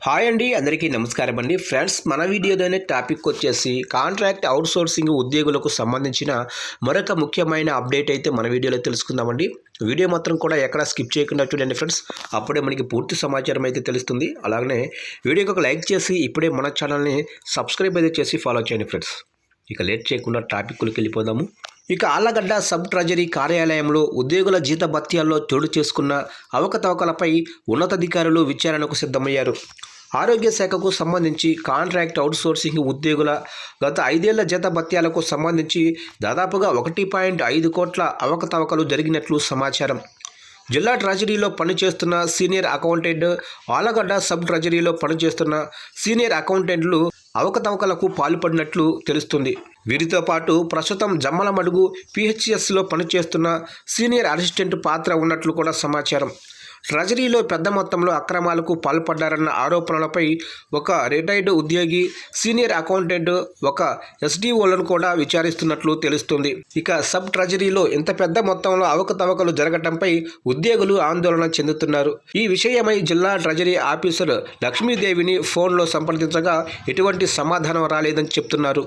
Hi అండి, అందరికీ నమస్కారం అండి. ఫ్రెండ్స్, మన వీడియోలోనే టాపిక్ వచ్చేసి కాంట్రాక్ట్ అవుట్సోర్సింగ్ ఉద్యోగులకు సంబంధించిన మరొక ముఖ్యమైన అప్డేట్ అయితే మన వీడియోలో తెలుసుకుందామండి. వీడియో మాత్రం కూడా ఎక్కడ స్కిప్ చేయకుండా చూడండి ఫ్రెండ్స్. అప్పుడే మనకి పూర్తి సమాచారం అయితే తెలుస్తుంది. అలాగనే వీడియోకి ఒక లైక్ చేసి ఇప్పుడే మన ఛానల్ని సబ్స్క్రైబ్ అయితే చేసి ఫాలో చేయండి ఫ్రెండ్స్. ఇక లేట్ చేయకుండా టాపిక్లోకి వెళ్ళిపోదాము. ఇక ఆళ్లగడ్డ సబ్ ట్రెజరీ కార్యాలయంలో ఉద్యోగుల జీతభత్యాల్లో చోటు చేసుకున్న అవకతవకలపై ఉన్నతాధికారులు విచారణకు సిద్ధమయ్యారు. ఆరోగ్య శాఖకు సంబంధించి కాంట్రాక్ట్ అవుట్సోర్సింగ్ ఉద్యోగుల గత 5 ఏళ్ల జీతభత్యాలకు సంబంధించి దాదాపుగా 1.5 కోట్ల అవకతవకలు జరిగినట్లు సమాచారం. జిల్లా ట్రెజరీలో పనిచేస్తున్న సీనియర్ అకౌంటెంట్, ఆళ్లగడ్డ సబ్ ట్రెజరీలో పనిచేస్తున్న సీనియర్ అకౌంటెంట్లు అవకతవకలకు పాల్పడినట్లు తెలుస్తుంది. వీరితో పాటు ప్రస్తుతం జమ్మలమడుగు పిహెచ్ఎస్లో పనిచేస్తున్న సీనియర్ అసిస్టెంట్ పాత్ర ఉన్నట్లు కూడా సమాచారం. ట్రెజరీలో పెద్ద మొత్తంలో అక్రమాలకు పాల్పడ్డారన్న ఆరోపణలపై ఒక రిటైర్డ్ ఉద్యోగి, సీనియర్ అకౌంటెంట్, ఒక ఎస్డీఓలను కూడా విచారిస్తున్నట్లు తెలుస్తుంది. ఇక సబ్ ట్రెజరీలో ఇంత పెద్ద మొత్తంలో అవకతవకలు జరగడంపై ఉద్యోగులు ఆందోళన చెందుతున్నారు. ఈ విషయమై జిల్లా ట్రెజరీ ఆఫీసర్ లక్ష్మీదేవిని ఫోన్లో సంప్రదించగా ఎటువంటి సమాధానం రాలేదని చెప్తున్నారు.